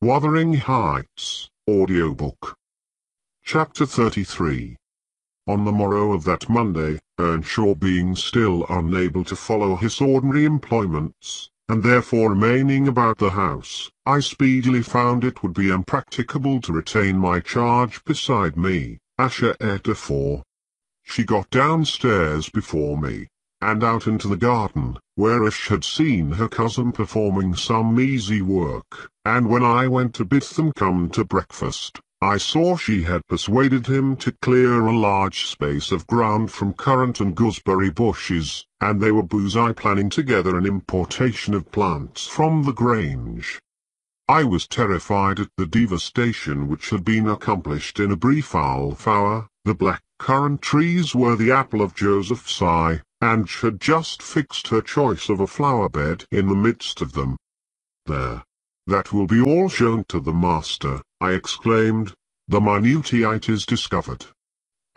Wuthering Heights, Audiobook. Chapter 33. On the morrow of that Monday, Earnshaw being still unable to follow his ordinary employments, and therefore remaining about the house, I speedily found it would be impracticable to retain my charge beside me, as heretofore. She got downstairs before me, and out into the garden, where she had seen her cousin performing some easy work, and when I went to bid them come to breakfast, I saw she had persuaded him to clear a large space of ground from currant and gooseberry bushes, and they were planning together an importation of plants from the Grange. I was terrified at the devastation which had been accomplished in a brief half hour. The black currant trees were the apple of Joseph's eye, and she had just fixed her choice of a flower bed in the midst of them. "There! That will be all shown to the master," I exclaimed. "The minutiate is discovered.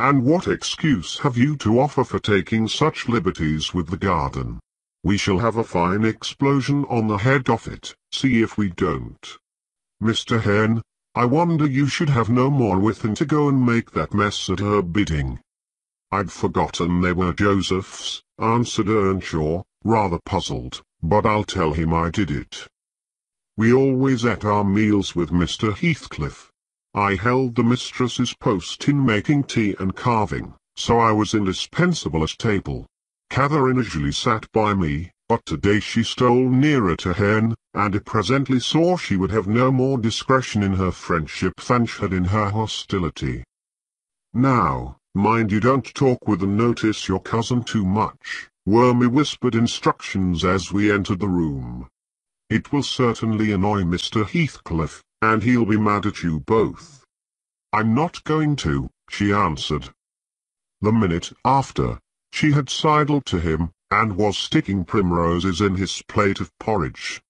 And what excuse have you to offer for taking such liberties with the garden? We shall have a fine explosion on the head of it, see if we don't. Mr. Hen, I wonder you should have no more within to go and make that mess at her bidding." "I'd forgotten they were Joseph's," answered Earnshaw, rather puzzled, "but I'll tell him I did it. We always ate our meals with Mr. Heathcliff. I held the mistress's post in making tea and carving, so I was indispensable at table. Catherine usually sat by me, but today she stole nearer to Hen, and I presently saw she would have no more discretion in her friendship than she had in her hostility. Now, mind you don't talk with and notice your cousin too much," were my whispered instructions as we entered the room. "It will certainly annoy Mr. Heathcliff, and he'll be mad at you both." "I'm not going to," she answered. The minute after, she had sidled to him, and was sticking primroses in his plate of porridge.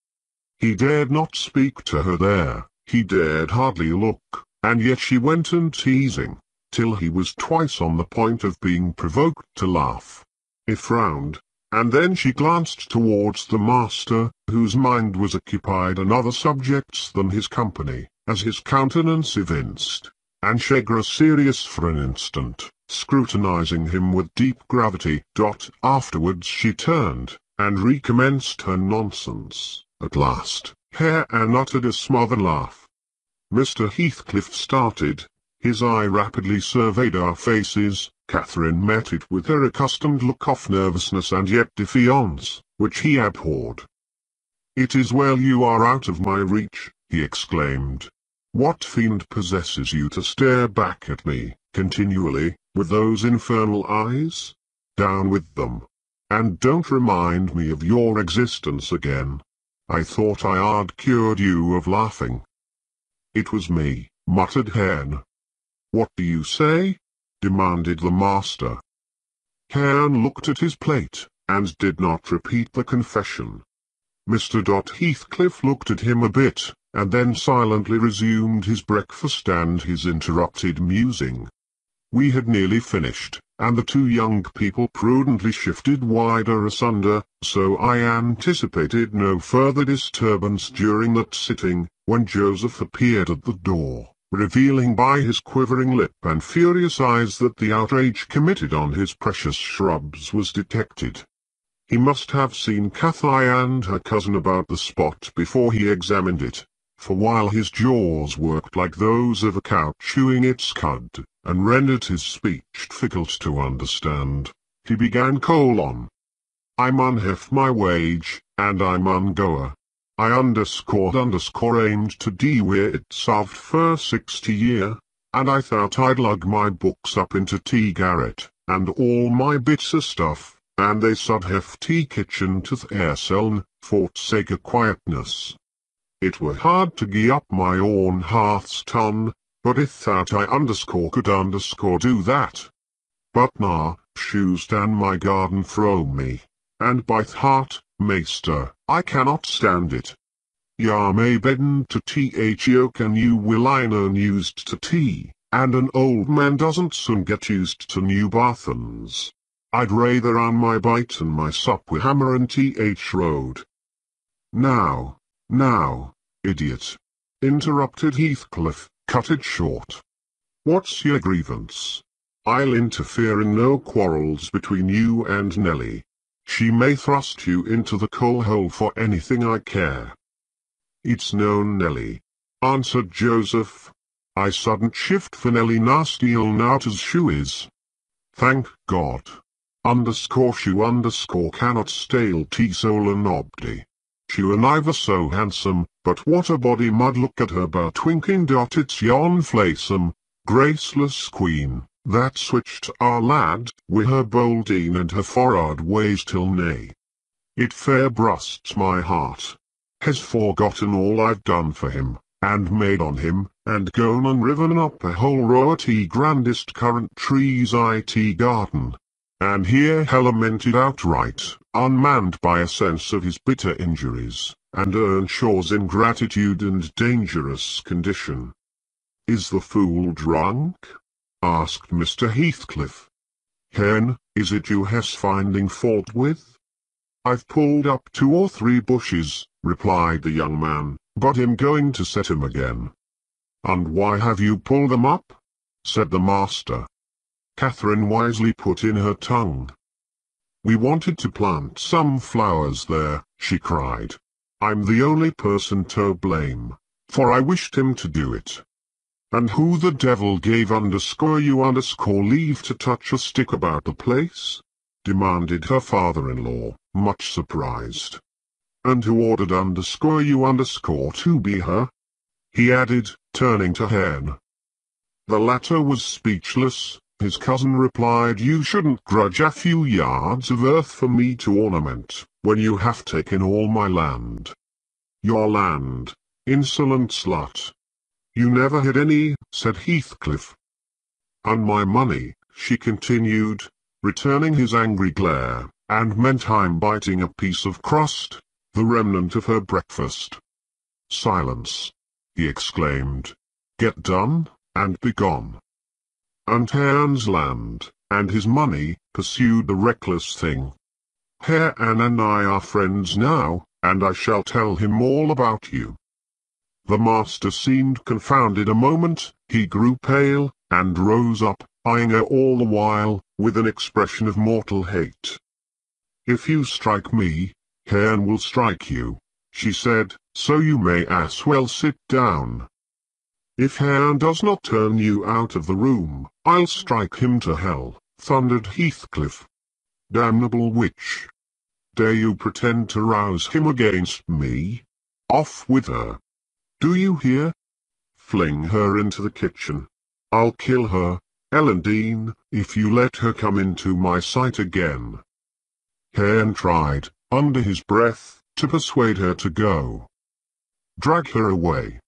He dared not speak to her there, he dared hardly look, and yet she went on teasing, till he was twice on the point of being provoked to laugh. He frowned, and then she glanced towards the master, whose mind was occupied on other subjects than his company, as his countenance evinced, and she grew serious for an instant, scrutinizing him with deep gravity. Afterwards she turned, and recommenced her nonsense. At last, Anne uttered a smothered laugh. Mr. Heathcliff started. His eye rapidly surveyed our faces. Catherine met it with her accustomed look of nervousness and yet defiance, which he abhorred. "It is well you are out of my reach," he exclaimed. "What fiend possesses you to stare back at me, continually, with those infernal eyes? Down with them. And don't remind me of your existence again. I thought I had cured you of laughing." "It was me," muttered Hen. "What do you say?" demanded the master. Hen looked at his plate, and did not repeat the confession. Mr. Heathcliff looked at him a bit, and then silently resumed his breakfast and his interrupted musing. We had nearly finished, and the two young people prudently shifted wider asunder, so I anticipated no further disturbance during that sitting, when Joseph appeared at the door, revealing by his quivering lip and furious eyes that the outrage committed on his precious shrubs was detected. He must have seen Cathy and her cousin about the spot before he examined it, for while his jaws worked like those of a cow chewing its cud, and rendered his speech difficult to understand, he began: "I mun have my wage, and I mun goer. I aimed to do where it served for 60 year, and I thought I'd lug my books up into tea garret, and all my bits of stuff, and they sud have tea kitchen to th' airseln, for sake of quietness. It were hard to gie up my own hearthstone, but I thought I could do that. But now, shoes stand my garden from me, and by th' heart, maester, I cannot stand it. Ya may bedden to yoke and you will earn used to tea, and an old man doesn't soon get used to new bathens. I'd rather on my bite and my sup with hammer and road. Now, idiot, interrupted Heathcliff. "Cut it short. What's your grievance? I'll interfere in no quarrels between you and Nelly. She may thrust you into the coal hole for anything I care." "It's no Nelly," answered Joseph. "I sudden shift for Nelly nasty ill nout as shoe is. Thank God. Shoe cannot stale tea soul and obdy. She were neither so handsome, but what a body mud look at her bar twinking dot it's yon flaysome, graceless queen, that switched our lad, wi' her boldeen and her forrard ways till nay. It fair brusts my heart. Has forgotten all I've done for him, and made on him, and gone and riven up a whole row at grandest currant trees garden. And here he lamented outright, unmanned by a sense of his bitter injuries, and Earnshaw's ingratitude and dangerous condition. "Is the fool drunk?" asked Mr. Heathcliff. "Hen, is it you has finding fault with?" "I've pulled up 2 or 3 bushes," replied the young man, "but I'm going to set him again." "And why have you pulled them up?" said the master. Catherine wisely put in her tongue. "We wanted to plant some flowers there," she cried. "I'm the only person to blame, for I wished him to do it." "And who the devil gave you leave to touch a stick about the place?" demanded her father-in-law, much surprised. "And who ordered you to be her?" he added, turning to Hen. The latter was speechless. His cousin replied, "You shouldn't grudge a few yards of earth for me to ornament, when you have taken all my land." "Your land, insolent slut!" "You never had any," said Heathcliff. "And my money," she continued, returning his angry glare, and meantime biting a piece of crust, the remnant of her breakfast. "Silence!" he exclaimed. "Get done, and be gone." "And Herne's land, and his money," pursued the reckless thing. "Herr Anne and I are friends now, and I shall tell him all about you." The master seemed confounded a moment, he grew pale, and rose up, eyeing her all the while, with an expression of mortal hate. "If you strike me, Herne will strike you," she said, "so you may as well sit down." "If Herne does not turn you out of the room, I'll strike him to hell," thundered Heathcliff. "Damnable witch! Dare you pretend to rouse him against me? Off with her! Do you hear? Fling her into the kitchen. I'll kill her, Elendine, if you let her come into my sight again." Herne tried, under his breath, to persuade her to go. "Drag her away,"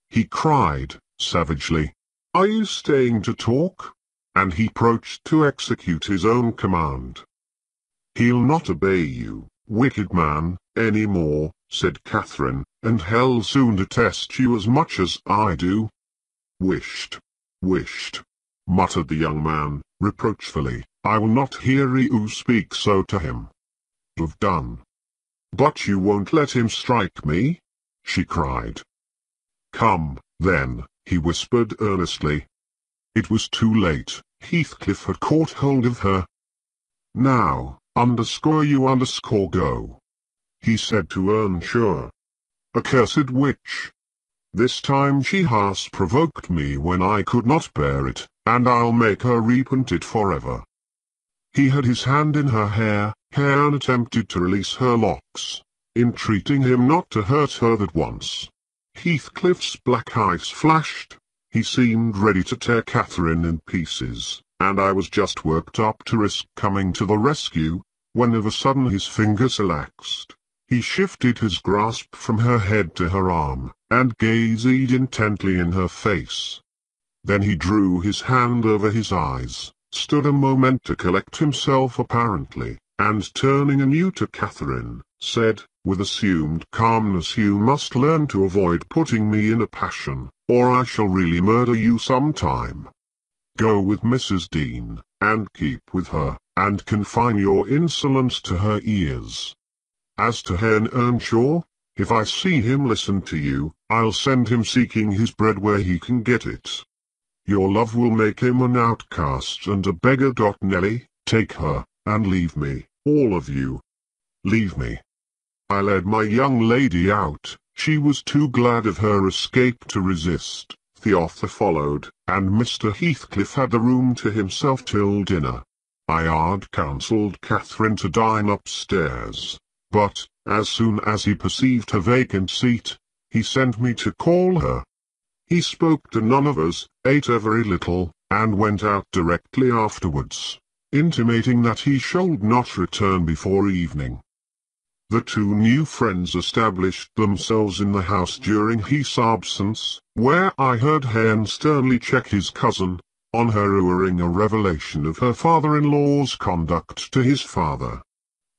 he cried, savagely. "Are you staying to talk?" And he approached to execute his own command. "He'll not obey you, wicked man, any more," said Catherine, "and hell soon detest you as much as I do." Wished, muttered the young man, reproachfully. "I will not hear you speak so to him." "Have done." "But you won't let him strike me?" she cried. "Come, then," he whispered earnestly. It was too late. Heathcliff had caught hold of her. "Now, you go," he said to Earnshaw. "Accursed witch! This time she has provoked me when I could not bear it, and I'll make her repent it forever." He had his hand in her hair. Herne attempted to release her locks, entreating him not to hurt her that once. Heathcliff's black eyes flashed. He seemed ready to tear Catherine in pieces, and I was just worked up to risk coming to the rescue, when of a sudden his fingers relaxed. He shifted his grasp from her head to her arm, and gazed intently in her face. Then he drew his hand over his eyes, stood a moment to collect himself apparently, and turning anew to Catherine, said, with assumed calmness, "You must learn to avoid putting me in a passion, or I shall really murder you some time. Go with Mrs. Dean, and keep with her, and confine your insolence to her ears. As to Herne Earnshaw, If I see him listen to you, I'll send him seeking his bread where he can get it. Your love will make him an outcast and a beggar. Nelly, take her, and leave me, all of you. Leave me. I led my young lady out. She was too glad of her escape to resist. The author followed, and Mr. Heathcliff had the room to himself till dinner. I had counselled Catherine to dine upstairs, but, as soon as he perceived her vacant seat, he sent me to call her. He spoke to none of us, ate a very little, and went out directly afterwards, intimating that he should not return before evening. The two new friends established themselves in the house during his absence, where I heard Herne sternly check his cousin, on her uttering a revelation of her father-in-law's conduct to his father.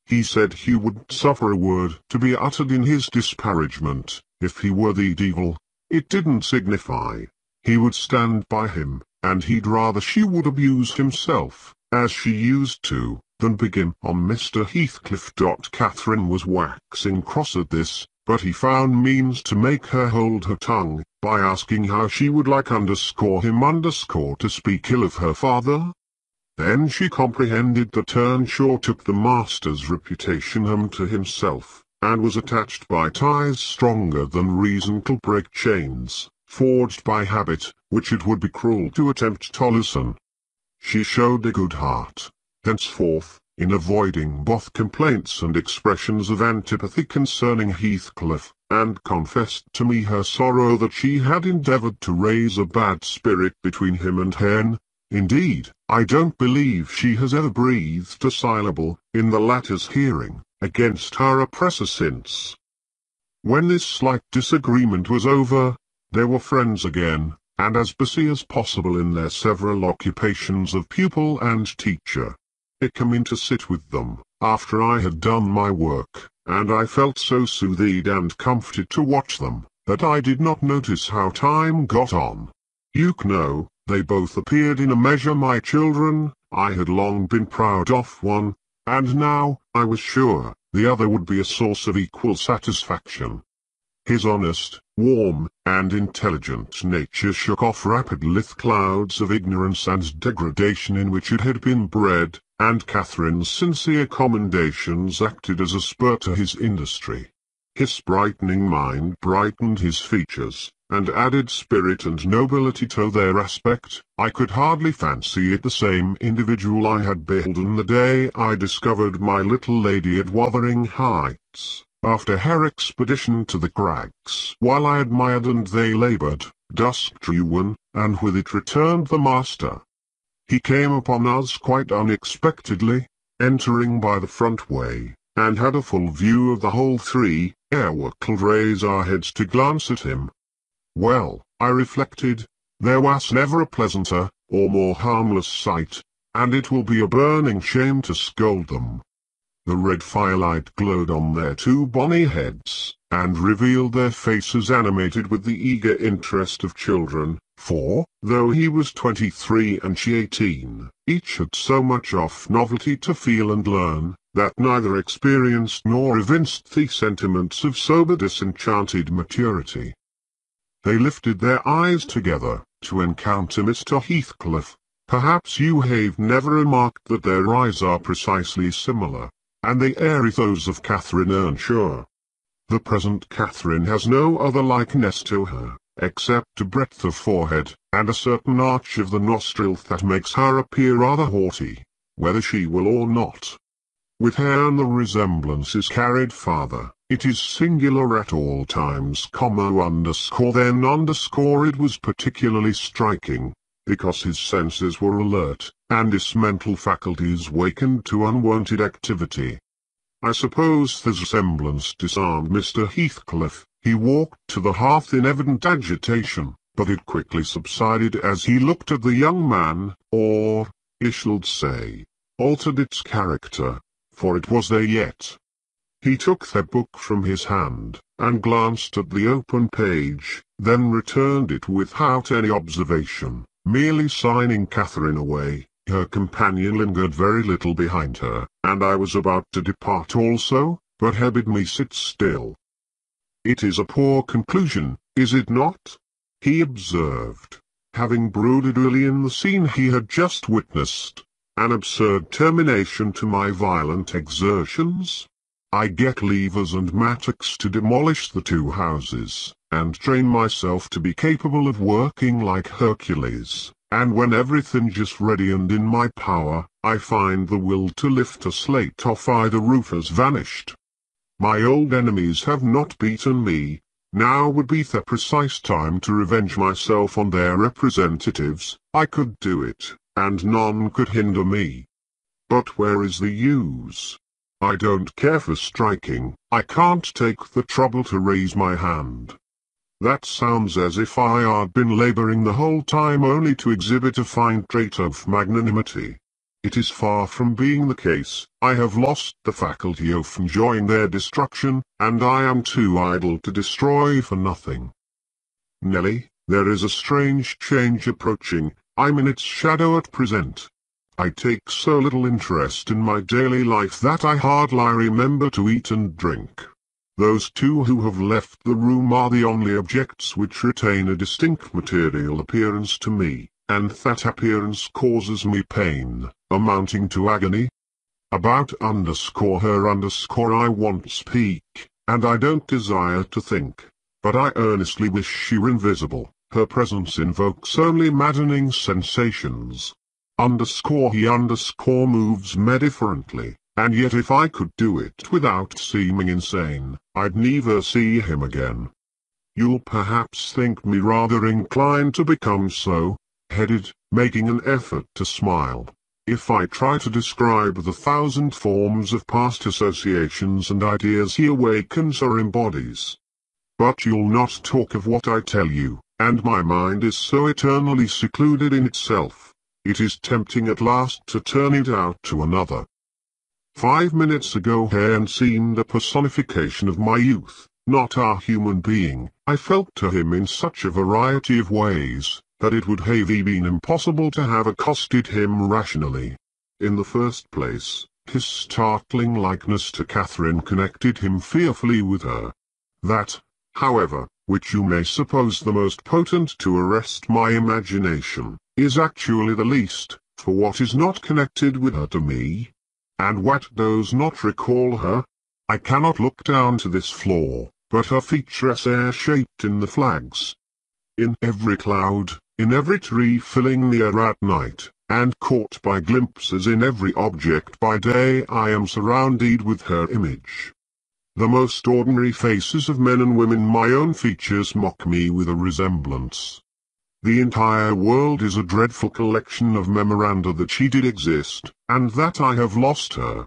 He said he would suffer a word to be uttered in his disparagement, if he were the devil. It didn't signify. He would stand by him, and he'd rather she would abuse himself, as she used to, than begin on Mr. Heathcliff. Catherine was waxing cross at this, but he found means to make her hold her tongue, by asking how she would like him to speak ill of her father. Then she comprehended that Earnshaw took the master's reputation home to himself, and was attached by ties stronger than reason to break chains, forged by habit, which it would be cruel to attempt to loosen. She showed a good heart, henceforth, in avoiding both complaints and expressions of antipathy concerning Heathcliff, and confessed to me her sorrow that she had endeavoured to raise a bad spirit between him and Herne. Indeed, I don't believe she has ever breathed a syllable, in the latter's hearing, against her oppressor since. When this slight disagreement was over, they were friends again, and as busy as possible in their several occupations of pupil and teacher. It came in to sit with them, after I had done my work, and I felt so soothed and comforted to watch them, that I did not notice how time got on. You know, they both appeared in a measure my children. I had long been proud of one, and now, I was sure, the other would be a source of equal satisfaction. His honest, warm, and intelligent nature shook off rapidly the clouds of ignorance and degradation in which it had been bred, and Catherine's sincere commendations acted as a spur to his industry. His brightening mind brightened his features, and added spirit and nobility to their aspect. I could hardly fancy it the same individual I had beheld the day I discovered my little lady at Wuthering Heights, after her expedition to the crags. While I admired and they laboured, dusk drew, and with it returned the master. He came upon us quite unexpectedly, entering by the front way, and had a full view of the whole three, ere we could raise our heads to glance at him. Well, I reflected, there was never a pleasanter, or more harmless sight, and it will be a burning shame to scold them. The red firelight glowed on their two bonny heads, and revealed their faces animated with the eager interest of children, for, though he was 23 and she 18, each had so much of novelty to feel and learn, that neither experienced nor evinced the sentiments of sober disenchanted maturity. They lifted their eyes together, to encounter Mr. Heathcliff. Perhaps you have never remarked that their eyes are precisely similar, and they are those of Catherine Earnshaw. The present Catherine has no other likeness to her, except a breadth of forehead, and a certain arch of the nostril that makes her appear rather haughty, whether she will or not. With Herne the resemblance is carried farther. It is singular at all times, it was particularly striking, because his senses were alert, and his mental faculties wakened to unwonted activity. I suppose the resemblance disarmed Mr. Heathcliff. He walked to the hearth in evident agitation, but it quickly subsided as he looked at the young man, or, I should say, altered its character, for it was there yet. He took the book from his hand, and glanced at the open page, then returned it without any observation, merely signing Catherine away. Her companion lingered very little behind her, and I was about to depart also, but he bid me sit still. It is a poor conclusion, is it not? He observed, having brooded early in the scene he had just witnessed. An absurd termination to my violent exertions. I get levers and mattocks to demolish the two houses, and train myself to be capable of working like Hercules, and when everything's just ready and in my power, I find the will to lift a slate off either roof has vanished. My old enemies have not beaten me. Now would be the precise time to revenge myself on their representatives. I could do it, and none could hinder me. But where is the use? I don't care for striking. I can't take the trouble to raise my hand. That sounds as if I had been laboring the whole time only to exhibit a fine trait of magnanimity. It is far from being the case. I have lost the faculty of enjoying their destruction, and I am too idle to destroy for nothing. Nelly, there is a strange change approaching. I'm in its shadow at present. I take so little interest in my daily life that I hardly remember to eat and drink. Those two who have left the room are the only objects which retain a distinct material appearance to me, and that appearance causes me pain, amounting to agony. About _her I won't speak, and I don't desire to think, but I earnestly wish she were invisible. Her presence invokes only maddening sensations. He moves me differently, and yet if I could do it without seeming insane, I'd never see him again. You'll perhaps think me rather inclined to become so-headed, making an effort to smile, if I try to describe the thousand forms of past associations and ideas he awakens or embodies. But you'll not talk of what I tell you, and my mind is so eternally secluded in itself. It is tempting at last to turn it out to another. 5 minutes ago Hearn seemed a personification of my youth, not a human being. I felt to him in such a variety of ways, that it would have been impossible to have accosted him rationally. In the first place, his startling likeness to Catherine connected him fearfully with her. That, however, which you may suppose the most potent to arrest my imagination, is actually the least, for what is not connected with her to me? And what does not recall her? I cannot look down to this floor, but her features are shaped in the flags. In every cloud, in every tree filling the air at night, and caught by glimpses in every object by day, I am surrounded with her image. The most ordinary faces of men and women, my own features mock me with a resemblance. The entire world is a dreadful collection of memoranda that she did exist, and that I have lost her.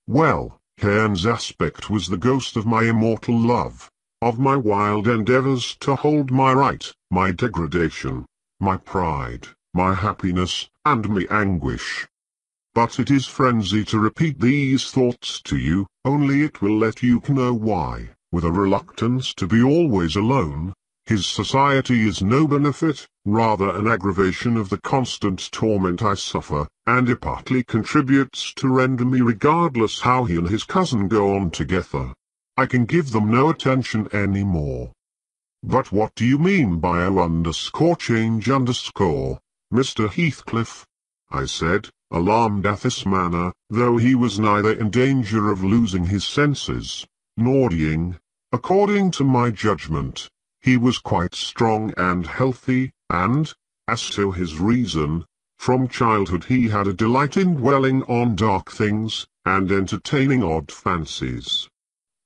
Well, Hearn's aspect was the ghost of my immortal love, of my wild endeavors to hold my right, my degradation, my pride, my happiness, and my anguish. But it is frenzy to repeat these thoughts to you, only it will let you know why, with a reluctance to be always alone, his society is no benefit, rather an aggravation of the constant torment I suffer, and it partly contributes to render me regardless how he and his cousin go on together. I can give them no attention any more. But what do you mean by _change_, Mr. Heathcliff? I said, alarmed at this manner, though he was neither in danger of losing his senses, nor dying. According to my judgment, he was quite strong and healthy, and, as to his reason, from childhood he had a delight in dwelling on dark things, and entertaining odd fancies.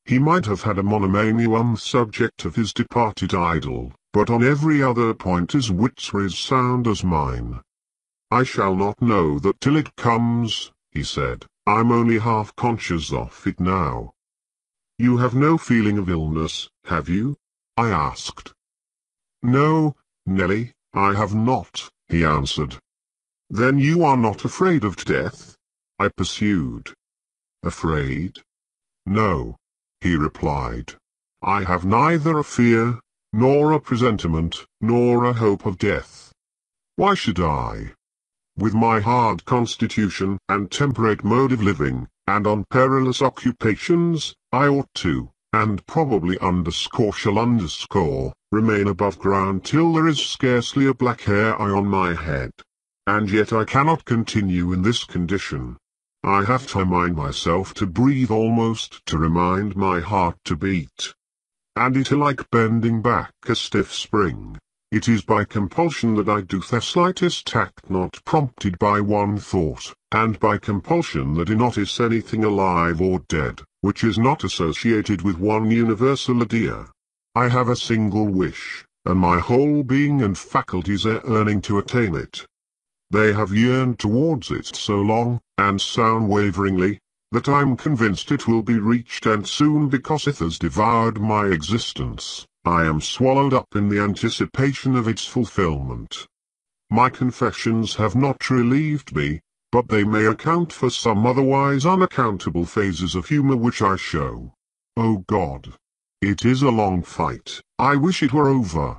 He might have had a monomania on the subject of his departed idol, but on every other point his wits were as sound as mine. I shall not know that till it comes, he said. I'm only half conscious of it now. You have no feeling of illness, have you? I asked. No, Nelly, I have not, he answered. Then you are not afraid of death? I pursued. Afraid? No, he replied. I have neither a fear, nor a presentiment, nor a hope of death. Why should I? With my hard constitution and temperate mode of living, and on perilous occupations, I ought to, and probably shall remain above ground till there is scarcely a black hair on my head. And yet I cannot continue in this condition. I have to remind myself to breathe, almost to remind my heart to beat. And it is like bending back a stiff spring. It is by compulsion that I do the slightest act not prompted by one thought, and by compulsion that I notice anything alive or dead, which is not associated with one universal idea. I have a single wish, and my whole being and faculties are yearning to attain it. They have yearned towards it so long, and so unwaveringly, that I'm convinced it will be reached, and soon, because it has devoured my existence, I am swallowed up in the anticipation of its fulfillment. My confessions have not relieved me, but they may account for some otherwise unaccountable phases of humor which I show. Oh God! It is a long fight. I wish it were over.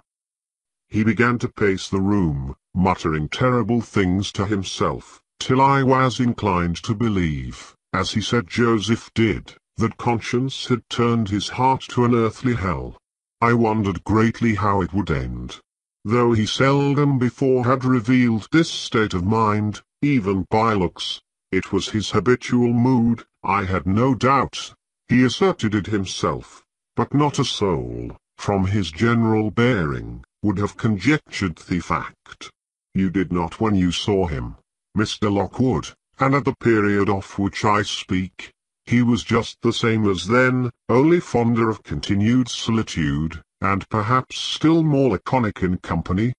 He began to pace the room, muttering terrible things to himself, till I was inclined to believe, as he said Joseph did, that conscience had turned his heart to an earthly hell. I wondered greatly how it would end. Though he seldom before had revealed this state of mind, even by looks, it was his habitual mood, I had no doubt. He asserted it himself, but not a soul, from his general bearing, would have conjectured the fact. You did not when you saw him, Mr. Lockwood, and at the period of which I speak, he was just the same as then, only fonder of continued solitude, and perhaps still more laconic in company.